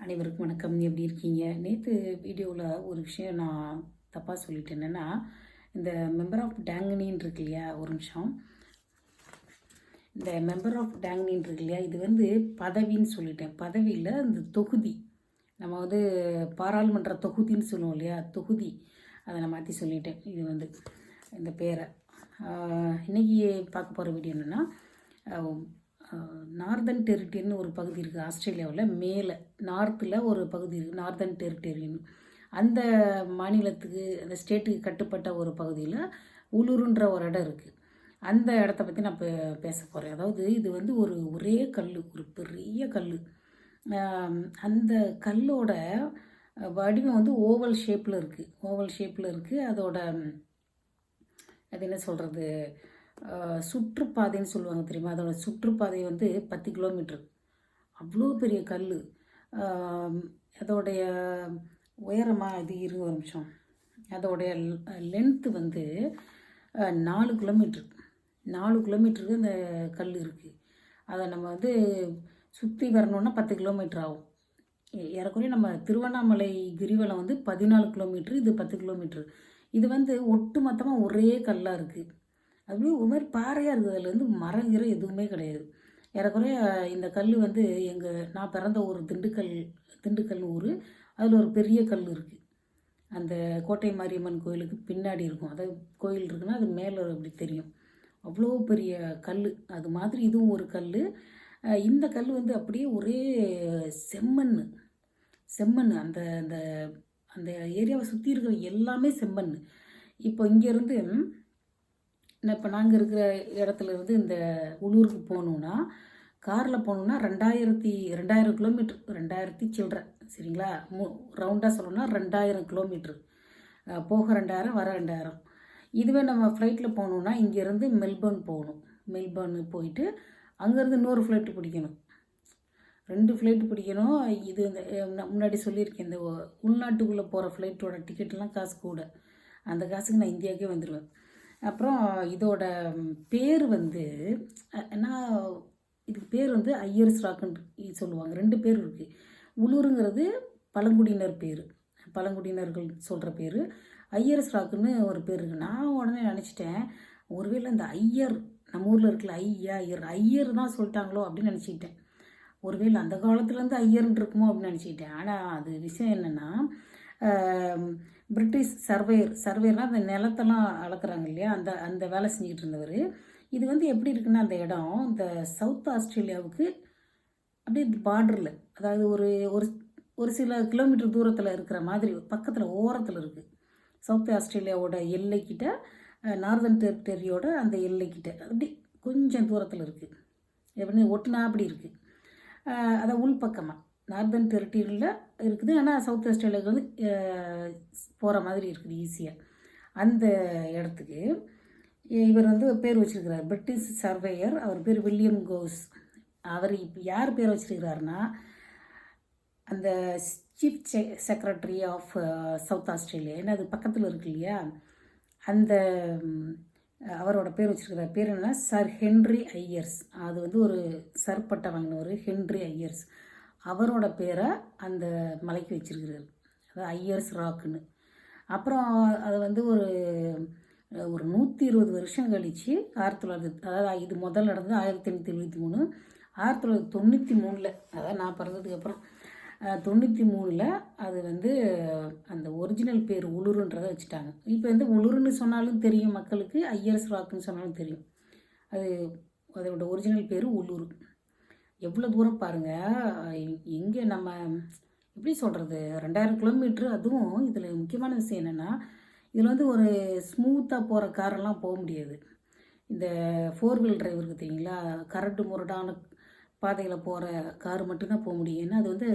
அனைவருக்கும் வணக்கம். எப்படி இருக்கீங்க? நேற்று வீடியோவில் ஒரு விஷயம் நான் தப்பாக சொல்லிட்டேன். என்னென்னா, இந்த மெம்பர் ஆஃப் டேங்கனின்னு இருக்கு இல்லையா, ஒரு நிமிஷம். இந்த மெம்பர் ஆஃப் டேங்கனின்னு இருக்கு இல்லையா, இது வந்து பதவின்னு சொல்லிட்டேன். பதவியில் இந்த தொகுதி, நம்ம வந்து பாராளுமன்ற தொகுதின்னு சொல்லுவோம் இல்லையா, தொகுதி, அதை நான் மாற்றி சொல்லிட்டேன். இது வந்து இந்த பேரை இன்றைக்கி பார்க்க போகிற வீடியோ என்னென்னா, நார்தன் டெரிட்டரின்னு ஒரு பகுதி இருக்குது ஆஸ்திரேலியாவில். மேலே நார்த்தில் ஒரு பகுதி இருக்குது, நார்தன் டெரிட்டரின்னு. அந்த மாநிலத்துக்கு, அந்த ஸ்டேட்டுக்கு கட்டுப்பட்ட ஒரு பகுதியில் உலுருன்ற ஒரு இடம் இருக்குது. அந்த இடத்த பற்றி நான் பேச போகிறேன். அதாவது இது வந்து ஒரே கல், ஒரு பெரிய கல். அந்த கல்லோட வடிவம் வந்து ஓவல் ஷேப்பில் இருக்குது. அதோட அது என்ன சொல்கிறது, சுற்றுப்பாதைன்னு சொல்லுவாங்க தெரியுமா, அதோட சுற்றுப்பாதை வந்து 10 கிலோமீட்டர். அவ்வளோ பெரிய கல். அதோடைய உயரமாக இது ஒரு நிமிஷம். அதோடைய லென்த்து வந்து 4 கிலோமீட்ரு. 4 கிலோமீட்டருக்கு அந்த கல் இருக்குது. அதை நம்ம வந்து சுற்றி வரணுன்னா 10 கிலோமீட்டர் ஆகும். ஏறக்குறைய நம்ம திருவண்ணாமலை கிரிவலம் வந்து 14 கிலோமீட்ரு, இது 10 கிலோமீட்ரு. இது வந்து ஒட்டு மொத்தமாக ஒரே கல்லாக இருக்குது. அப்படியே ஒரு மாதிரி பாறையாக இருக்குது. அதில் வந்து மரங்கிற எதுவுமே கிடையாது. ஏறக்குறைய இந்த கல் வந்து நான் பிறந்த ஊர் திண்டுக்கல் ஊர். அதில் ஒரு பெரிய கல் இருக்குது. அந்த கோட்டை மாரியம்மன் கோயிலுக்கு பின்னாடி இருக்கும். அதாவது கோயில் இருக்குன்னா அது மேலே அப்படி தெரியும். அவ்வளோ பெரிய கல். அது மாதிரி இதுவும் ஒரு கல். இந்த கல் வந்து அப்படியே ஒரே செம்மண். அந்த அந்த அந்த ஏரியாவை சுற்றி இருக்கிற எல்லாமே செம்மண். இப்போ இங்கேருந்து இப்போ நாங்கள் இருக்கிற இடத்துல இருந்து இந்த உள்ளூருக்கு போகணுன்னா, காரில் போகணுன்னா 2000 கிலோமீட்ரு, 2000 சில்லற, சரிங்களா? ரவுண்டாக சொல்லணும்னா 2000 கிலோமீட்ரு. போக 2000, வர 2000. இதுவே நம்ம ஃப்ளைட்டில் போகணுன்னா இங்கேருந்து மெல்பர்ன் போகணும். மெல்பர்ன் போயிட்டு அங்கேருந்து இன்னொரு ஃப்ளைட்டு பிடிக்கணும். 2 ஃப்ளைட்டு பிடிக்கணும். இது இந்த முன்னாடி சொல்லியிருக்கேன், இந்த உள்நாட்டுக்குள்ளே போகிற ஃப்ளைட்டோட டிக்கெட்லாம் காசு கூட. அந்த காசுக்கு நான் இந்தியாவுக்கே வந்துடுவேன். அப்புறம் இதோட பேர் வந்து இதுக்கு பேர் வந்து ஐயர்ஸ் ராக்குன்னு சொல்லுவாங்க. 2 பேர் இருக்குது. உளுருங்கிறது பழங்குடியினர் பேர், பழங்குடியினர்கள் சொல்கிற பேர். ஐயர்ஸ் ராக்குன்னு ஒரு பேர் இருக்குது. நான் உடனே நினச்சிட்டேன், ஒருவேளை இந்த ஐயர், நம்ம ஊரில் இருக்கல ஐயர் தான் சொல்லிட்டாங்களோ அப்படின்னு நினச்சிக்கிட்டேன். ஒருவேளை அந்த காலத்துலேருந்து ஐயர்ன்னு இருக்குமோ அப்படின்னு நினச்சிக்கிட்டேன். ஆனால் அது விஷயம் என்னென்னா, பிரிட்டிஷ் சர்வேயர்னால் அந்த நிலத்தெல்லாம் அளக்குறாங்க இல்லையா, அந்த வேலை செஞ்சுக்கிட்டு இருந்தவர். இது வந்து எப்படி இருக்குன்னா, அந்த இடம் இந்த சவுத் ஆஸ்திரேலியாவுக்கு அப்படியே பார்டரில், அதாவது ஒரு சில கிலோமீட்டர் தூரத்தில் இருக்கிற மாதிரி பக்கத்தில் ஓரத்தில் இருக்குது. சவுத் ஆஸ்திரேலியாவோட எல்லைக்கிட்ட, நார்தன் டெரிட்டரியோட அந்த எல்லைக்கிட்ட அப்படி கொஞ்சம் தூரத்தில் இருக்குது. எப்படி ஒட்டுனா அப்படி இருக்குது. அதை உள்பக்கமாக நார்தன் டெரிட்டரியில் இருக்குது. ஆனால் சவுத் ஆஸ்திரேலியாவுக்கு வந்து போகிற மாதிரி இருக்குது ஈஸியாக. அந்த இடத்துக்கு இவர் வந்து பேர் வச்சுருக்கிறார், பிரிட்டிஷ் சர்வேயர். அவர் பேர் வில்லியம் கோஸ். அவர் இப்போ யார் பேர் வச்சுருக்கிறாருன்னா, அந்த chief secretary of South Australia, ஏன்னா அது பக்கத்தில் இருக்கு இல்லையா, அந்த அவரோட பேர் வச்சுருக்கிறார். பேர் என்னன்னா சர் ஹென்ரி ஐயர்ஸ். அது வந்து ஒரு சர் பட்டம் வாங்கினவர் ஹென்ரி ஐயர்ஸ். அவரோட பேரை அந்த மலைக்கு வச்சுருக்கிறார், அதாவது ஐயர்ஸ் ராக்குன்னு. அப்புறம் அதை வந்து ஒரு 120 வருஷம் கழித்து 1900, அதாவது இது முதல் நடந்தது 1873. 1993, அதாவது நான் பிறந்ததுக்கப்புறம் 93 அது வந்து அந்த ஒரிஜினல் பேர் உளுருன்றதை வச்சுட்டாங்க. இப்போ வந்து உளுருன்னு சொன்னாலும் தெரியும் மக்களுக்கு, ஐயர்ஸ் ராக்குன்னு சொன்னாலும் தெரியும். அதோட ஒரிஜினல் பேர் உளுரு. எவ்வளோ தூரம் பாருங்கள். எங்கே நம்ம எப்படி சொல்கிறது, 2000 கிலோமீட்ரு. அதுவும் இதில் முக்கியமான விஷயம் என்னென்னா, இதில் வந்து ஒரு ஸ்மூத்தாக போகிற காரெல்லாம் போக முடியாது. இந்த 4 வீல் டிரைவ் இருக்குது தெரியுங்களா, கரட்டு முரடான பாதையில் போகிற கார் மட்டும்தான் போக முடியும். ஏன்னா அது வந்து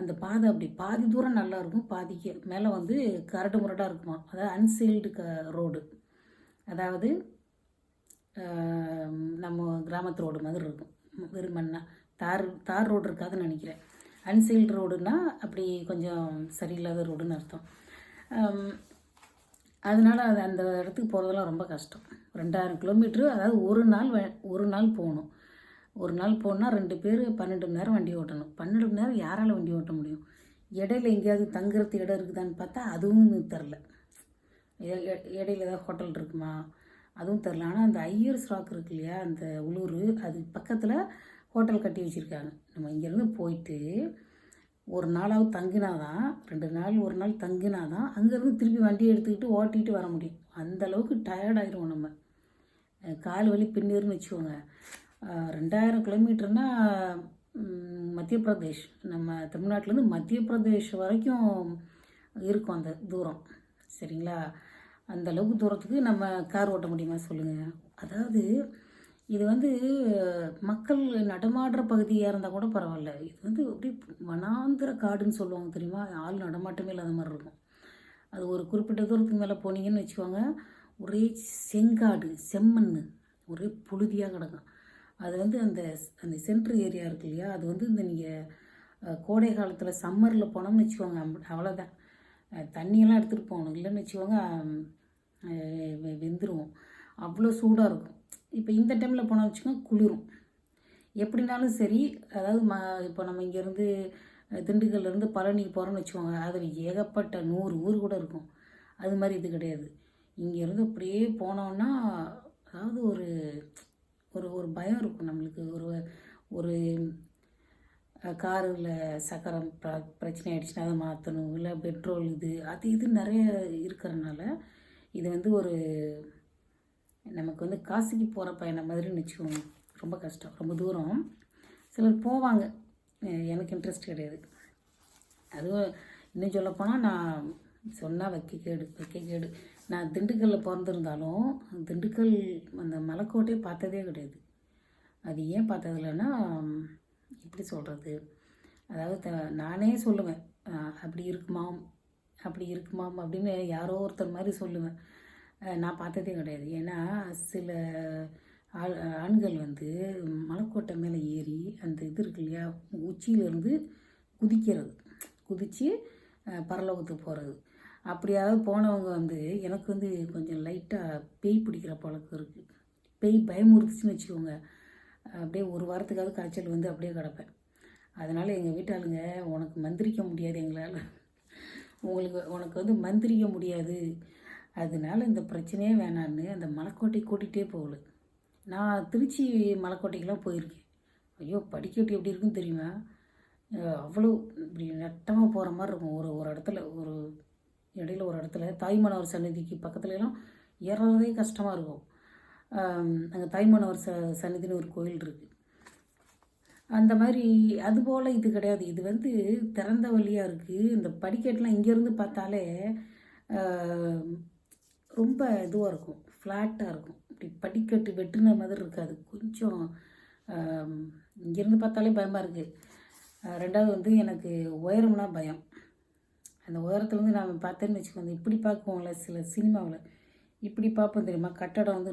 அந்த பாதை அப்படி பாதி தூரம் நல்லாயிருக்கும், பாதிக்கு மேலே வந்து கரட்டு முரடாக இருக்குமா. அதாவது அன்சீல்டு ரோடு, அதாவது நம்ம கிராமத்து ரோடு மாதிரி இருக்கும். வெறுமன்னா தார் ரோடு இருக்காதுன்னு நினைக்கிறேன். அன்சீல்டு ரோடுன்னா அப்படி கொஞ்சம் சரியில்லாத ரோடுன்னு அர்த்தம். அதனால் அந்த இடத்துக்கு போகிறதெல்லாம் ரொம்ப கஷ்டம். 2000 கிலோமீட்ரு, அதாவது ஒரு நாள் போகணும். ஒரு நாள் போனால் 2 பேர் 12 மணி நேரம் வண்டி ஓட்டணும். 12 மணி நேரம் யாரால் வண்டி ஓட்ட முடியும்? இடையில எங்கேயாவது தங்குறதுக்கு இடம் இருக்குதான்னு பார்த்தா அதுவும் தெரில. இடையில ஏதாவது ஹோட்டல் இருக்குமா? அதுவும் தெரில. ஆனால் அந்த ஐயர்ஸ் ராக் இருக்கு இல்லையா, அந்த உள்ளூர், அது பக்கத்தில் ஹோட்டல் கட்டி வச்சுருக்காங்க. நம்ம இங்கேருந்து போயிட்டு ஒரு நாளாவது தங்கினாதான், 2 நாள் 1 நாள் தங்கினாதான் அங்கேருந்து திருப்பி வண்டியை எடுத்துக்கிட்டு ஓட்டிகிட்டு வர முடியும். அந்தளவுக்கு டயர்டாயிடுவோம் நம்ம. கால் வலி பின்னிருன்னு வச்சுக்கோங்க. 2000 கிலோமீட்டர்னால் மத்திய பிரதேஷ், நம்ம தமிழ்நாட்டிலேருந்து மத்திய பிரதேஷ் வரைக்கும் இருக்கும் அந்த தூரம். சரிங்களா? அந்தளவுக்கு தூரத்துக்கு நம்ம கார் ஓட்ட முடியுமா சொல்லுங்கள்? அதாவது இது வந்து மக்கள் நடமாடுற பகுதியாக இருந்தால் கூட பரவாயில்ல. இது வந்து அப்படியே வனாந்திர காடுன்னு சொல்லுவாங்க தெரியுமா? ஆள் நடமாட்டமே இல்லாத மாதிரி இருக்கும். அது ஒரு குறிப்பிட்ட தூரத்துக்கு மேலே போனீங்கன்னு வச்சுக்கோங்க, ஒரே செங்காடு, செம்மண், ஒரே புழுதியாக கிடக்கும். அது வந்து அந்த அந்த சென்ட்ரு ஏரியா இருக்கு இல்லையா, அது வந்து இந்த நீங்கள் கோடை காலத்தில் சம்மரில் போனோம்னு வச்சுக்கோங்க, அவ்வளோதான். தண்ணியெல்லாம் எடுத்துகிட்டு போகணும், இல்லைன்னு வச்சுக்கோங்க வெந்துருவோம். அவ்வளோ சூடாக இருக்கும். இப்போ இந்த டைமில் போனால் வச்சுக்கோங்க குளிரும். எப்படினாலும் சரி, அதாவது இப்போ நம்ம இங்கேருந்து திண்டுக்கல்லேருந்து பழனிக்கு போகிறோன்னு வச்சுக்கோங்க, அதில் ஏகப்பட்ட 100 ஊர் கூட இருக்கும். அது மாதிரி இது கிடையாது. இங்கேருந்து அப்படியே போனோன்னா, அதாவது ஒரு ஒரு ஒரு பயம் இருக்கும் நம்மளுக்கு. ஒரு ஒரு காரில் சக்கரம் பிரச்சனை ஆகிடுச்சுன்னா அதை மாற்றணும், இல்லை பெட்ரோல் இது நிறைய இருக்கிறனால இது வந்து ஒரு நமக்கு வந்து காசுக்கு போகிற பயணம் மாதிரின்னு வச்சுக்கோங்க. ரொம்ப கஷ்டம், ரொம்ப தூரம். சிலர் போவாங்க, எனக்கு இன்ட்ரெஸ்ட் கிடையாது. அதுவும் இன்னும் சொல்லப்போனால் நான் சொன்னால் வைக்க கேடு. நான் திண்டுக்கல்லில் பிறந்திருந்தாலும் திண்டுக்கல் அந்த மலைக்கோட்டையை பார்த்ததே கிடையாது. அது ஏன் பார்த்ததில்லைன்னா, எப்படி சொல்கிறது, அதாவது நானே சொல்லுவேன் அப்படி இருக்குமாம் அப்படின்னு யாரோ ஒருத்தர் மாதிரி சொல்லுவேன். நான் பார்த்ததே கிடையாது. ஏன்னா சில ஆண்கள் வந்து மலைக்கோட்டை மேலே ஏறி அந்த இது இருக்கு இல்லையா, உச்சியிலேருந்து குதித்து பரலோகத்துக்கு போகிறது. அப்படியாவது போனவங்க வந்து எனக்கு வந்து கொஞ்சம் லைட்டாக பேய் பிடிக்கிற பழக்கம் இருக்குது. பேய் பயமுறுத்துச்சுன்னு வச்சுக்கோங்க, அப்படியே ஒரு வாரத்துக்காவது காய்ச்சல் வந்து அப்படியே கிடப்பேன். அதனால் எங்கள் வீட்டாளுங்க, உனக்கு மந்திரிக்க முடியாது, எங்களால் உனக்கு வந்து மந்திரிக்க முடியாது, அதனால இந்த பிரச்சனையே வேணான்னு அந்த மலைக்கோட்டை கூட்டிகிட்டே போகல. நான் திருச்சி மலைக்கோட்டைக்கெலாம் போயிருக்கேன். ஐயோ, படிக்கட்டு எப்படி இருக்குன்னு தெரியுமா? அவ்வளோ இப்படி நட்டமாக போகிற மாதிரி இருக்கும். ஒரு இடத்துல இடையில ஒரு இடத்துல தாய்மானவர் சன்னதிக்கு பக்கத்துலலாம் ஏறதே கஷ்டமாக இருக்கும். அங்கே தாய்மானவர் சன்னதின்னு ஒரு கோயில் இருக்குது. அந்த மாதிரி அதுபோல் இது கிடையாது. இது வந்து திறந்த வழியாக இருக்குது. இந்த படிக்கட்டுலாம் இங்கேருந்து பார்த்தாலே ரொம்ப இதுவாக இருக்கும், ஃப்ளாட்டாக இருக்கும். இப்படி படிக்கட்டு வெட்டுன மாதிரி இருக்காது. கொஞ்சம் இங்கேருந்து பார்த்தாலே பயமாக இருக்குது. ரெண்டாவது வந்து எனக்கு உயரம்னா பயம். அந்த உயரத்துலேருந்து நான் பார்த்தேன்னு வச்சுக்கோங்க, இப்படி பார்க்குவோம்ல சில சினிமாவில், இப்படி பார்ப்போம் தெரியுமா, கட்டடம் வந்து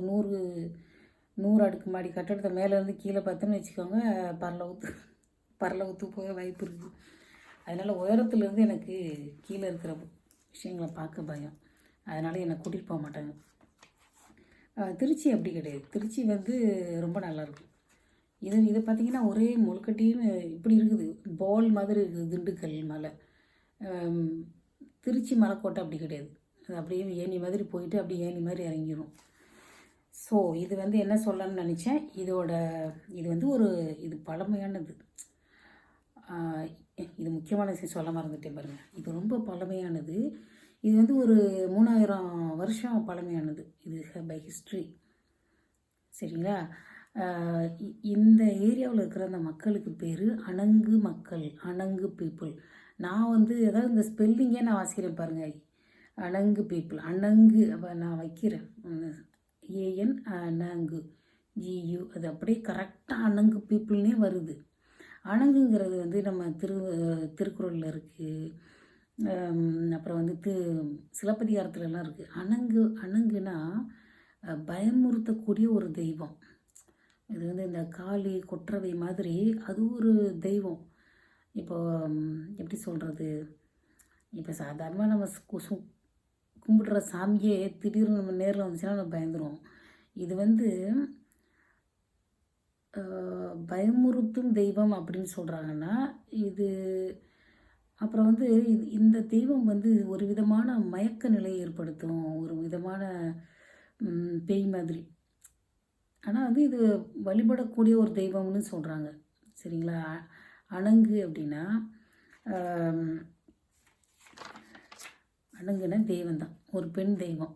100 அடுக்கு மாடி கட்டடத்தை மேலேருந்து கீழே பார்த்தோன்னு வச்சுக்கோங்க, பரலவுத்து போக வாய்ப்பு இருக்குது. அதனால் உயரத்துலேருந்து எனக்கு கீழே இருக்கிற விஷயங்களை பார்க்க பயம். அதனால் என்னை கூட்டிகிட்டு போக மாட்டாங்க. திருச்சி அப்படி கிடையாது. திருச்சி வந்து ரொம்ப நல்லாயிருக்கும். இது பார்த்திங்கன்னா ஒரே முழுக்கட்டின்னு இப்படி இருக்குது, பால் மாதிரி இருக்குது திண்டுக்கல் மலை. திருச்சி மலைக்கோட்டை அப்படி கிடையாது. அது அப்படியே ஏணி மாதிரி போயிட்டு அப்படியே ஏணி மாதிரி இறங்கிடும். ஸோ இது வந்து என்ன சொல்லணும்னு நினச்சேன், இது வந்து இது பழமையானது. இது முக்கியமான விஷயம் சொல்ல மறந்துட்டேன் பாருங்கள். இது ரொம்ப பழமையானது. இது வந்து ஒரு 3000 வருஷம் பழமையானது. இது பை ஹிஸ்ட்ரி. சரிங்களா? இந்த ஏரியாவில் இருக்கிற அந்த மக்களுக்கு பேர் அணங்கு மக்கள், அணங்கு பீப்புள். நான் வந்து ஏதாவது இந்த ஸ்பெல்லிங்கே நான் வாசிக்கிறேன் பாருங்கள், அணங்கு பீப்புள். அணங்கு நான் வைக்கிறேன், ஏஎன் அணங்கு ஜியு, அது அப்படியே கரெக்டாக அணங்கு பீப்புள்னே வருது. அணங்குங்கிறது வந்து நம்ம திருக்குறளில் இருக்குது. அப்புறம் வந்து சிலப்பதிகாரத்துலலாம் இருக்குது. அணங்குனா பயமுறுத்தக்கூடிய ஒரு தெய்வம். இது வந்து இந்த காளி கொற்றவை மாதிரி அது ஒரு தெய்வம். இப்போ எப்படி சொல்கிறது, இப்போ சாதாரணமாக நம்ம கும்பிடுற சாமியே திடீர்னு நம்ம நேரில் வந்துச்சுன்னா நம்ம பயந்துருவோம். இது வந்து பயமுறுத்தும் தெய்வம் அப்படின்னு சொல்கிறாங்கன்னா இது அப்புறம் வந்து இந்த தெய்வம் வந்து ஒரு விதமான மயக்க நிலையை ஏற்படுத்தும், ஒரு விதமான பேய் மாதிரி. ஆனால் வந்து இது வழிபடக்கூடிய ஒரு தெய்வம்னு சொல்கிறாங்க. சரிங்களா? அணங்கு அப்படின்னா அணங்குனா தெய்வம்தான், ஒரு பெண் தெய்வம்.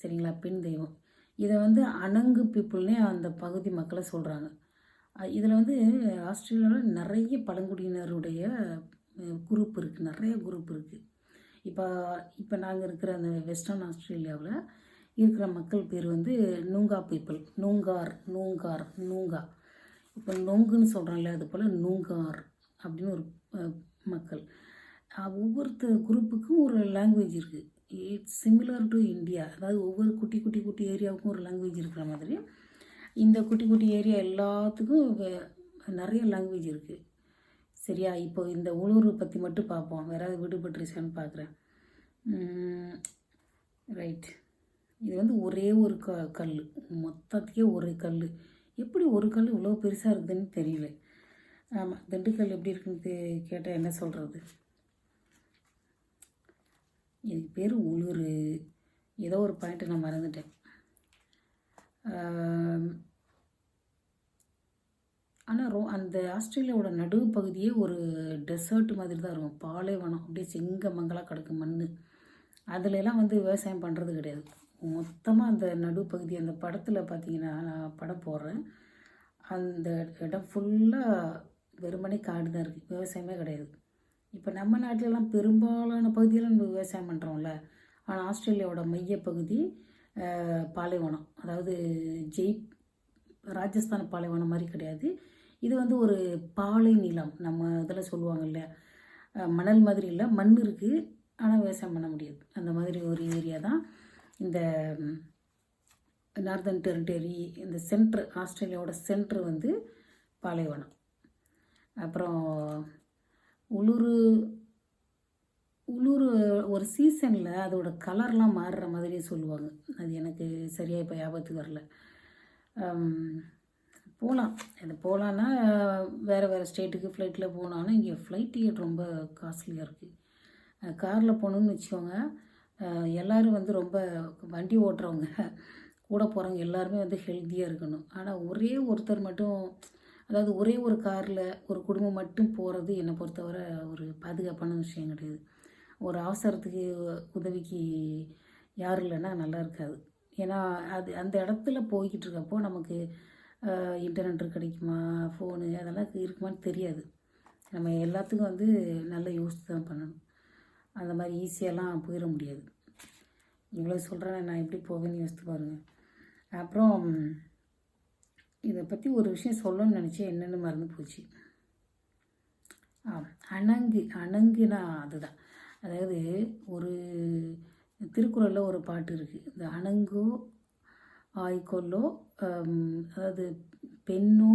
சரிங்களா? பெண் தெய்வம். இதை வந்து அணங்கு பீப்புள்னே அந்த பகுதி மக்களை சொல்கிறாங்க. இதில் வந்து ஆஸ்திரேலியாவில் நிறைய பழங்குடியினருடைய குரூப் இருக்குது, நிறைய குரூப் இருக்குது. இப்போ இப்போ நாங்கள் இருக்கிற அந்த வெஸ்டர்ன் ஆஸ்திரேலியாவில் இருக்கிற மக்கள் பேர் வந்து நூங்கா பீப்புள். நூங்கா. இப்போ நொங்குன்னு சொல்கிறோம்ல, அது போல் நூங்கார் அப்படின்னு ஒரு மக்கள். ஒவ்வொருத்த குரூப்புக்கும் ஒரு லாங்குவேஜ் இருக்குது. It's similar to India. அதாவது ஒவ்வொரு குட்டி குட்டி குட்டி ஏரியாவுக்கும் ஒரு லாங்குவேஜ் இருக்கிற மாதிரி இந்த குட்டி குட்டி ஏரியா எல்லாத்துக்கும் நிறைய லாங்குவேஜ் இருக்குது. சரியா? இப்போ இந்த உளுரு பற்றி மட்டும் பார்ப்போம், வேற ஏதாவது விடுபட்டுருச்சான்னு பார்க்குறேன். ரைட். இது வந்து ஒரே ஒரு கல், மொத்தத்துக்கே ஒரு கல். எப்படி ஒரு கல் இவ்வளோ பெருசாக இருக்குதுன்னு தெரியல. ஆமாம், திண்டுக்கல் எப்படி இருக்குன்னு கேட்டால் என்ன சொல்கிறது? இதுக்கு பேர் உளுரு. ஏதோ ஒரு பாயிண்ட்டை நான் மறந்துட்டேன். ஆனால் அந்த ஆஸ்திரேலியாவோட நடுவு பகுதியே ஒரு டெசர்ட் மாதிரி தான் இருக்கும், பாலைவனம். அப்படியே செங்கமங்கலாக கிடக்கும் மண். அதுலலாம் வந்து விவசாயம் பண்ணுறது கிடையாது. மொத்தமாக அந்த நடுப்பகுதி, அந்த படத்தில் பார்த்தீங்கன்னா, நான் படம் போடுறேன், அந்த இடம் ஃபுல்லாக வெறுமனே காடு தான் இருக்குது, விவசாயமே கிடையாது. இப்போ நம்ம நாட்டிலலாம் பெரும்பாலான பகுதியில் நம்ம விவசாயம் பண்ணுறோம்ல, ஆனால் ஆஸ்திரேலியாவோட மையப்பகுதி பாலைவனம். அதாவது ராஜஸ்தான் பாலைவனம் மாதிரி கிடையாது. இது வந்து ஒரு பாலை நிலம், நம்ம இதில் சொல்லுவாங்கல்ல, மணல் மாதிரி இல்லை, மண் இருக்குது ஆனால் விவசாயம் பண்ண முடியாது. அந்த மாதிரி ஒரு ஏரியா தான் இந்த நார்தன் டெரிட்டரி. இந்த சென்ட்ரு, ஆஸ்திரேலியாவோட சென்ட்ரு வந்து பாலைவனம். அப்புறம் உளுரு ஒரு சீசனில் அதோட கலர்லாம் மாறுற மாதிரி சொல்லுவாங்க. அது எனக்கு சரியாக இப்போ ஞாபகத்துக்கு வரல. போகலாம், இது போகலான்னா வேறு ஸ்டேட்டுக்கு ஃப்ளைட்டில் போனாலும் இங்கே ஃப்ளைட் டிக்கெட் ரொம்ப காஸ்ட்லியாக இருக்குது. காரில் போகணுன்னு வச்சுக்கோங்க, எல்லோரும் வந்து ரொம்ப வண்டி ஓட்டுறவங்க கூட போகிறவங்க எல்லாருமே வந்து ஹெல்த்தியாக இருக்கணும். ஆனால் ஒரே ஒருத்தர் மட்டும், அதாவது ஒரே ஒரு காரில் ஒரு குடும்பம் மட்டும் போகிறது என்னை பொறுத்தவரை ஒரு பாதுகாப்பான விஷயம் கிடையாது. ஒரு அவசரத்துக்கு உதவிக்கு யாரும் இல்லைன்னா நல்லா இருக்காது. ஏன்னா அது அந்த இடத்துல போய்கிட்டு இருக்கப்போ நமக்கு இன்டர்நெட் கிடைக்குமா, ஃபோனு அதெல்லாம் இருக்குமான்னு தெரியாது. நம்ம எல்லாத்துக்கும் வந்து நல்லா யோசித்து தான் பண்ணணும். அந்த மாதிரி ஈஸியாலாம் போயிட முடியாது. இவ்வளோ சொல்கிறேன், நான் எப்படி போவேன்னு யோசித்து பாருங்கள். அப்புறம் இதை பற்றி ஒரு விஷயம் சொல்லணும்னு நினச்சேன், என்னென்னு மறந்து போச்சு. அணங்குனா அதுதான். அதாவது ஒரு திருக்குறளில் ஒரு பாட்டு இருக்குது, இந்த அணங்கோ ஆய்கொல்லோ, அதாவது பெண்ணோ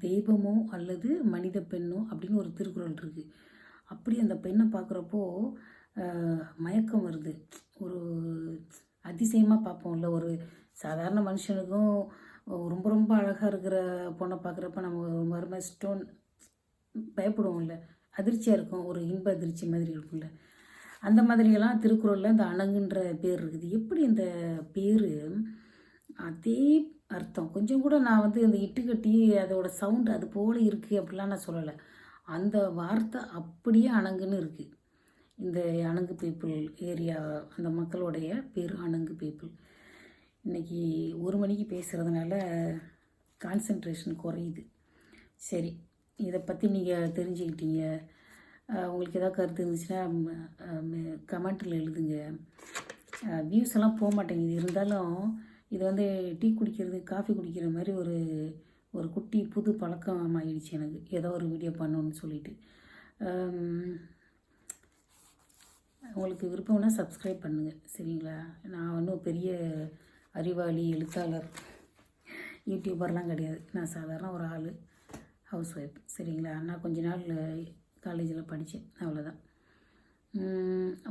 தெய்வமோ அல்லது மனித பெண்ணோ அப்படின்னு ஒரு திருக்குறள் இருக்குது. அப்படி அந்த பெண்ணை பார்க்குறப்போ மயக்கம் வருது. ஒரு அதிசயமாக பார்ப்போம்ல, ஒரு சாதாரண மனுஷனுக்கும் ரொம்ப ரொம்ப அழகாக இருக்கிற பொண்ணை பார்க்குறப்ப நம்ம மறுமை ஸ்டோன் பயப்படுவோம்ல, அதிர்ச்சியாக இருக்கும், ஒரு இன்ப அதிர்ச்சி மாதிரி இருக்கும்ல. அந்த மாதிரியெல்லாம் திருக்குறளில் இந்த அணங்குன்ற பேர் இருக்குது. எப்படி இந்த பேர் அதே அர்த்தம், கொஞ்சம் கூட நான் வந்து இந்த இட்டுக்கட்டி அதோட சவுண்டு அது போல் இருக்குது அப்படிலாம் நான் சொல்லலை. அந்த வார்த்தை அப்படியே அணங்குன்னு இருக்குது. இந்த அணங்கு பீப்புள் ஏரியா, அந்த மக்களுடைய பேர் அணங்கு பீப்புள். இன்றைக்கி 1 மணிக்கு பேசுகிறதுனால கான்சன்ட்ரேஷன் குறையுது. சரி, இதை பற்றி நீங்கள் தெரிஞ்சுக்கிட்டீங்க. உங்களுக்கு எதாவது கருத்து இருந்துச்சுன்னா கமெண்ட்டில் எழுதுங்க. வியூஸ் எல்லாம் போக மாட்டேங்குது, இருந்தாலும் இது வந்து டீ குடிக்கிறது காஃபி குடிக்கிற மாதிரி ஒரு குட்டி புது பழக்கம் ஆகிடுச்சு எனக்கு, ஏதோ ஒரு வீடியோ பண்ணணுன்னு சொல்லிட்டு. உங்களுக்கு விருப்பம்னா சப்ஸ்கிரைப் பண்ணுங்கள், சரிங்களா? நான் ஒன்றும் பெரிய அறிவாளி எழுத்தாளர் யூடியூபர்லாம் கிடையாது. நான் சாதாரண ஒரு ஆள், ஹவுஸ் ஒய்ஃப், சரிங்களா? நான் கொஞ்ச நாள் காலேஜில் படித்தேன், அவ்வளோதான்.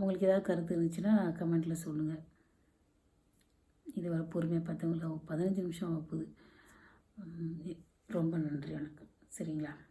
உங்களுக்கு ஏதாவது கருத்து இருந்துச்சுன்னா கமெண்ட்டில் சொல்லுங்கள். இது வர பொறுமையாக பார்த்தவங்கள 15 நிமிஷம் ஆக போகுது. ரொம்ப நன்றி, வணக்கம். சரிங்களா?